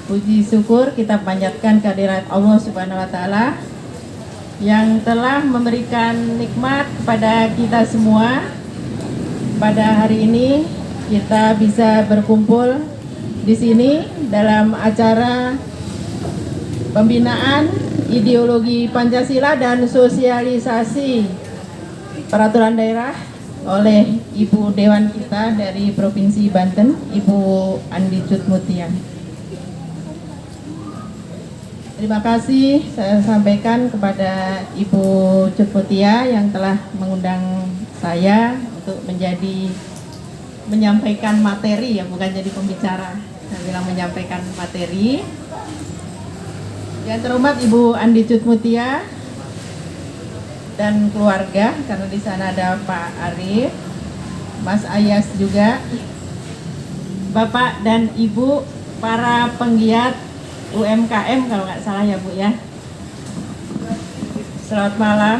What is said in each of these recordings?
Puji syukur kita panjatkan kehadirat Allah Subhanahu wa taala yang telah memberikan nikmat kepada kita semua. Pada hari ini kita bisa berkumpul di sini dalam acara pembinaan ideologi Pancasila dan sosialisasi peraturan daerah oleh Ibu Dewan kita dari Provinsi Banten, Ibu Andi Cutmutia. Terima kasih saya sampaikan kepada Ibu Cutmutia yang telah mengundang saya untuk menyampaikan materi, ya bukan jadi pembicara, saya bilang menyampaikan materi. Yang terhormat Ibu Andi Cutmutia dan keluarga, karena di sana ada Pak Arif, Mas Ayas juga, Bapak dan Ibu para penggiat UMKM kalau nggak salah ya Bu ya. Selamat malam.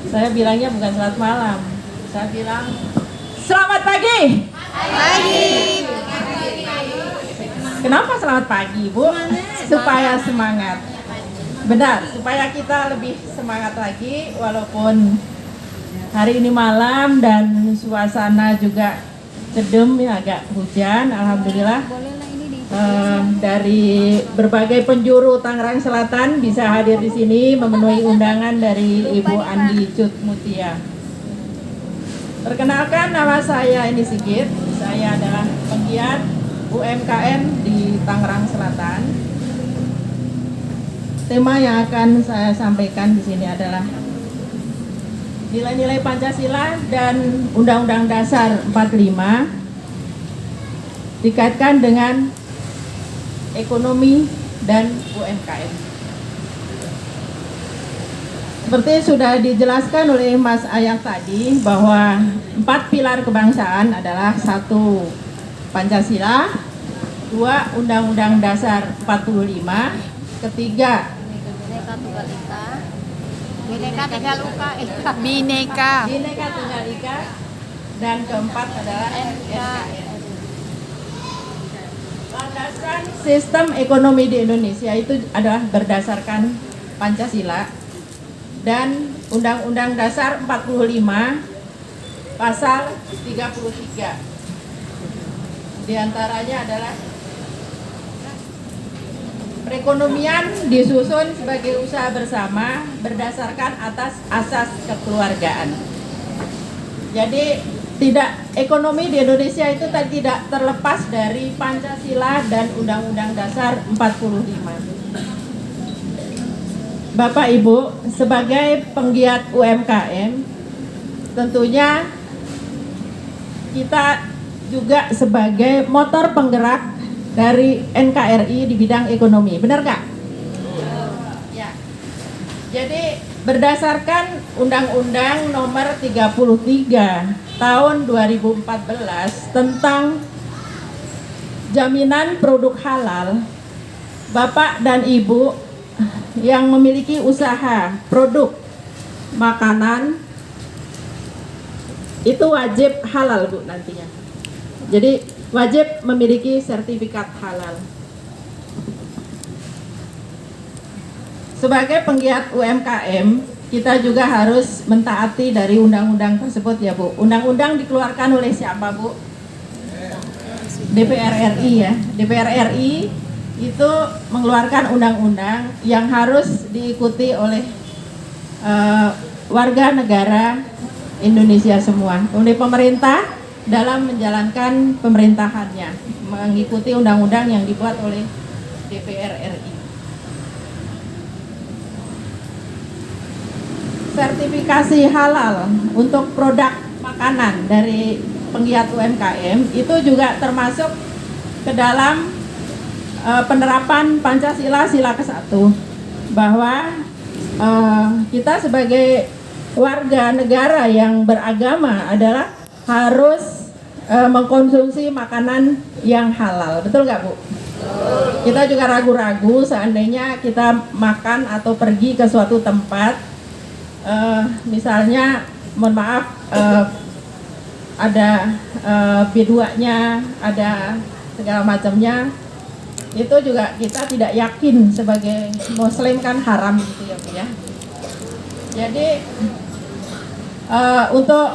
Saya bilangnya bukan selamat malam, saya bilang selamat pagi. Pagi. Kenapa selamat pagi Bu? Supaya semangat. Benar, supaya kita lebih semangat lagi walaupun hari ini malam dan suasana juga sedem ya, agak hujan. Alhamdulillah dari berbagai penjuru Tangerang Selatan bisa hadir di sini memenuhi undangan dari Ibu Andi Cutmutia. Perkenalkan, nama saya Eni Sigit. Saya adalah penggiat UMKM di Tangerang Selatan. Tema yang akan saya sampaikan di sini adalah nilai-nilai Pancasila dan Undang-Undang Dasar 45 dikaitkan dengan ekonomi dan UMKM. Seperti sudah dijelaskan oleh Mas Ayang tadi bahwa 4 pilar kebangsaan adalah 1 Pancasila, 2 Undang-Undang Dasar 45, ketiga Bineka Tunggal Ika, dan keempat adalah NKRI. Landasan sistem ekonomi di Indonesia itu adalah berdasarkan Pancasila dan Undang-Undang Dasar 45 pasal 33. Di antaranya adalah perekonomian disusun sebagai usaha bersama berdasarkan atas asas kekeluargaan. Jadi ekonomi di Indonesia itu tidak terlepas dari Pancasila dan Undang-Undang Dasar 45. Bapak Ibu, sebagai penggiat UMKM, tentunya kita juga sebagai motor penggerak dari NKRI di bidang ekonomi, benar nggak? Ya. Jadi berdasarkan Undang-Undang Nomor 33 Tahun 2014 tentang jaminan produk halal, Bapak dan Ibu yang memiliki usaha produk makanan itu wajib halal Bu nantinya. Jadi wajib memiliki sertifikat halal. Sebagai penggiat UMKM, kita juga harus mentaati dari undang-undang tersebut ya Bu. Undang-undang dikeluarkan oleh siapa Bu? DPR RI ya. DPR RI itu mengeluarkan undang-undang yang harus diikuti oleh warga negara Indonesia semua. Oleh pemerintah dalam menjalankan pemerintahannya, mengikuti undang-undang yang dibuat oleh DPR RI. Sertifikasi halal untuk produk makanan dari penggiat UMKM itu juga termasuk ke dalam penerapan Pancasila Sila ke-1, bahwa kita sebagai warga negara yang beragama adalah harus mengkonsumsi makanan yang halal. Betul nggak Bu? Kita juga ragu-ragu seandainya kita makan atau pergi ke suatu tempat, misalnya mohon maaf ada B2-nya, ada segala macamnya, itu juga kita tidak yakin sebagai Muslim kan haram gitu ya Bu ya. Jadi untuk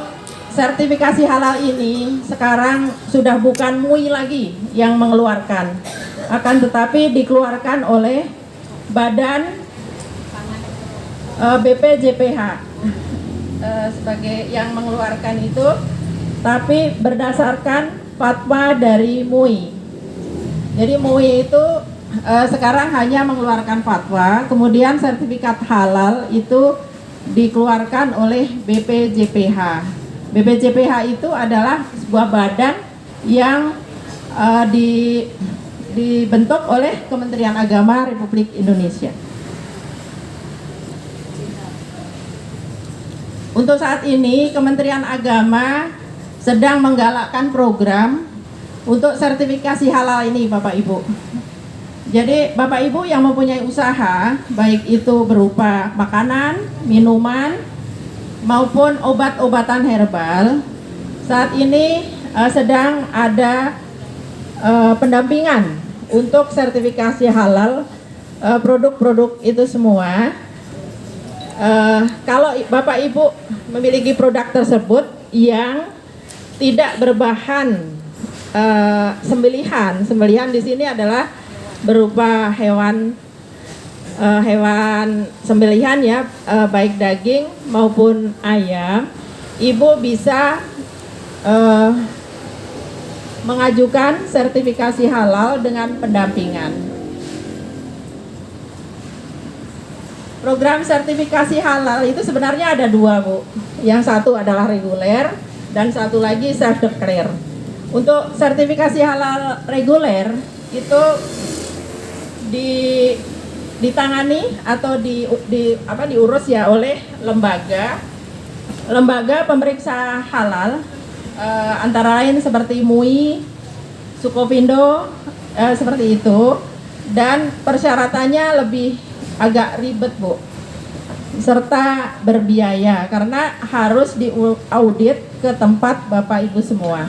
sertifikasi halal ini sekarang sudah bukan MUI lagi yang mengeluarkan, akan tetapi dikeluarkan oleh Badan BPJPH sebagai yang mengeluarkan itu, tapi berdasarkan fatwa dari MUI. Jadi MUI itu sekarang hanya mengeluarkan fatwa, kemudian sertifikat halal itu dikeluarkan oleh BPJPH. BPJPH itu adalah sebuah badan yang dibentuk oleh Kementerian Agama Republik Indonesia. Untuk saat ini Kementerian Agama sedang menggalakkan program untuk sertifikasi halal ini Bapak Ibu. Jadi Bapak Ibu yang mempunyai usaha, baik itu berupa makanan, minuman, maupun obat-obatan herbal, saat ini sedang ada pendampingan untuk sertifikasi halal produk-produk itu semua. Kalau Bapak Ibu memiliki produk tersebut yang tidak berbahan sembelihan di sini adalah berupa hewan sembelihan ya, baik daging maupun ayam, Ibu bisa mengajukan sertifikasi halal dengan pendampingan. Program sertifikasi halal itu sebenarnya ada dua Bu. Yang satu adalah reguler dan satu lagi self declare. Untuk sertifikasi halal reguler itu ditangani atau diurus ya oleh lembaga pemeriksa halal, antara lain seperti MUI, Sukovindo, seperti itu, dan persyaratannya lebih agak ribet Bu, serta berbiaya karena harus diaudit ke tempat Bapak Ibu semua.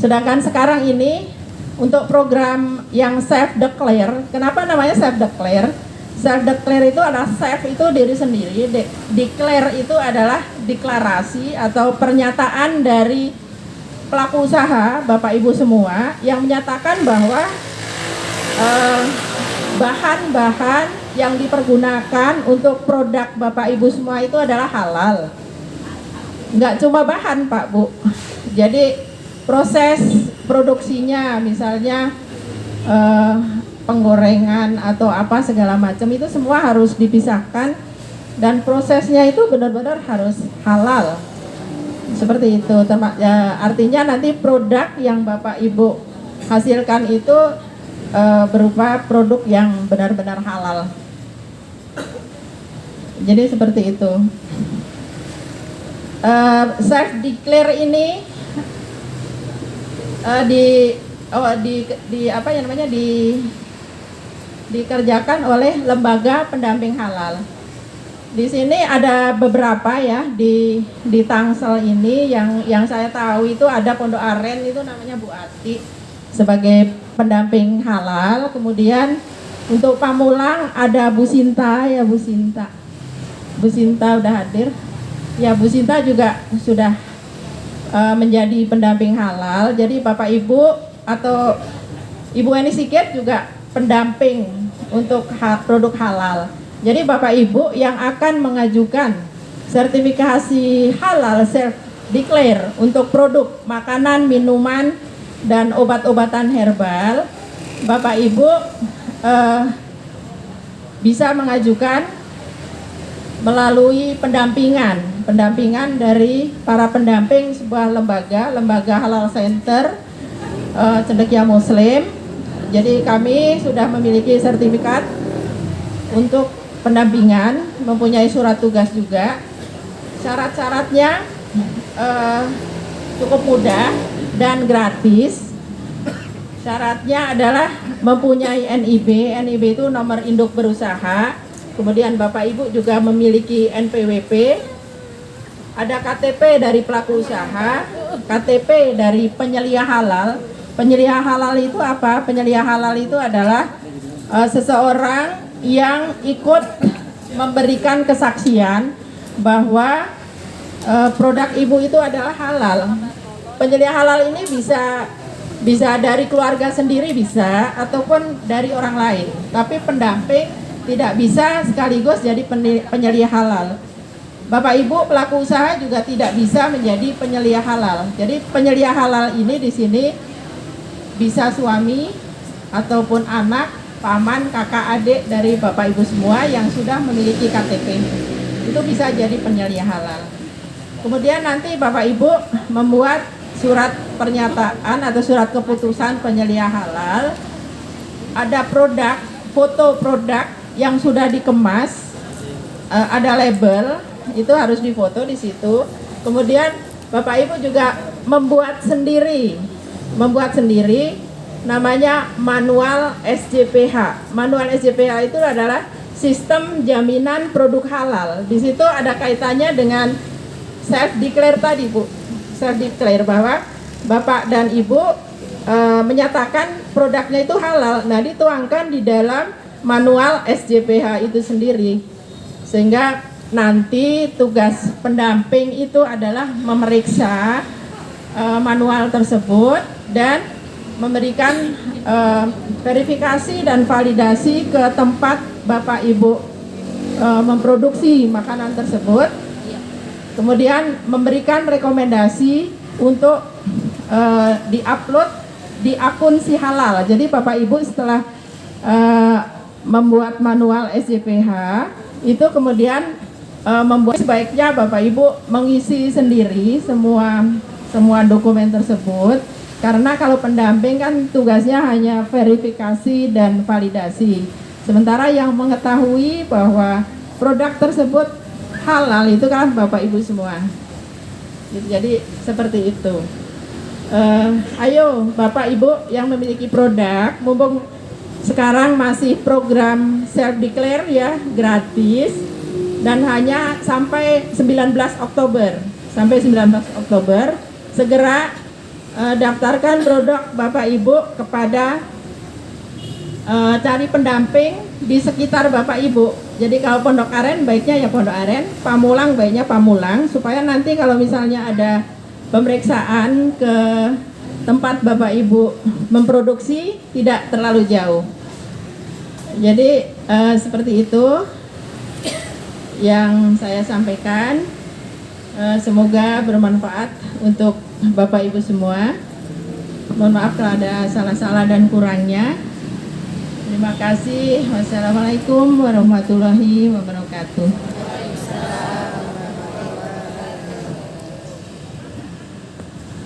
Sedangkan sekarang ini untuk program yang self declare, kenapa namanya self declare? Self declare itu adalah self itu diri sendiri, declare itu adalah deklarasi atau pernyataan dari pelaku usaha Bapak Ibu semua yang menyatakan bahwa bahan-bahan yang dipergunakan untuk produk Bapak Ibu semua itu adalah halal. Nggak cuma bahan Pak Bu, jadi proses produksinya misalnya penggorengan atau apa segala macam itu semua harus dipisahkan dan prosesnya itu benar-benar harus halal. Seperti itu, artinya nanti produk yang Bapak Ibu hasilkan itu berupa produk yang benar-benar halal. Jadi seperti itu. Self declare ini dikerjakan oleh lembaga pendamping halal. Di sini ada beberapa ya di Tangsel ini yang saya tahu itu ada Pondok Aren itu namanya Bu Ati sebagai pendamping halal. Kemudian untuk Pamulang ada Bu Sinta ya, Bu Sinta udah hadir ya. Bu Sinta juga sudah menjadi pendamping halal. Jadi Bapak Ibu atau Ibu Eni Sikit juga pendamping untuk produk halal. Jadi Bapak Ibu yang akan mengajukan sertifikasi halal self declare untuk produk makanan, minuman, dan obat-obatan herbal, Bapak Ibu bisa mengajukan melalui pendampingan dari para pendamping sebuah lembaga halal center Cendekia Muslim. Jadi kami sudah memiliki sertifikat untuk pendampingan, mempunyai surat tugas juga. Syarat-syaratnya cukup mudah dan gratis. Syaratnya adalah mempunyai NIB. NIB itu nomor induk berusaha. Kemudian Bapak Ibu juga memiliki NPWP. Ada KTP dari pelaku usaha, KTP dari penyelia halal, Penyeliah halal itu apa? Penyeliah halal itu adalah seseorang yang ikut memberikan kesaksian bahwa produk ibu itu adalah halal. Penyeliah halal ini bisa dari keluarga sendiri bisa, ataupun dari orang lain. Tapi pendamping tidak bisa sekaligus jadi penyeliah halal. Bapak Ibu pelaku usaha juga tidak bisa menjadi penyeliah halal. Jadi penyeliah halal ini di sini bisa suami ataupun anak, paman, kakak, adik dari Bapak Ibu semua yang sudah memiliki KTP. Itu bisa jadi penyeliah halal. Kemudian nanti Bapak Ibu membuat surat pernyataan atau surat keputusan penyeliah halal. Ada produk, foto produk yang sudah dikemas, ada label, itu harus difoto di situ. Kemudian Bapak Ibu juga membuat sendiri namanya manual SJPH. Manual SJPH itu adalah sistem jaminan produk halal. Di situ ada kaitannya dengan self declare tadi, Bu. Self declare bahwa Bapak dan Ibu menyatakan produknya itu halal. Nah, dituangkan di dalam manual SJPH itu sendiri. Sehingga nanti tugas pendamping itu adalah memeriksa manual tersebut dan memberikan verifikasi dan validasi ke tempat Bapak Ibu memproduksi makanan tersebut. Kemudian memberikan rekomendasi untuk diupload di akun si halal. Jadi Bapak Ibu setelah membuat manual SJPH itu kemudian membuat sebaiknya Bapak Ibu mengisi sendiri semua dokumen tersebut, karena kalau pendamping kan tugasnya hanya verifikasi dan validasi, sementara yang mengetahui bahwa produk tersebut halal itu kan Bapak Ibu semua. Jadi seperti itu. Ayo Bapak Ibu yang memiliki produk, mumpung sekarang masih program self declare ya, gratis. Dan hanya sampai 19 Oktober. Sampai 19 Oktober segera daftarkan produk Bapak Ibu kepada cari pendamping di sekitar Bapak Ibu. Jadi kalau Pondok Aren baiknya ya Pondok Aren, Pamulang baiknya Pamulang, supaya nanti kalau misalnya ada pemeriksaan ke tempat Bapak Ibu memproduksi tidak terlalu jauh. Jadi seperti itu yang saya sampaikan. Semoga bermanfaat untuk Bapak Ibu semua. Mohon maaf kalau ada salah-salah dan kurangnya. Terima kasih. Wassalamualaikum warahmatullahi wabarakatuh.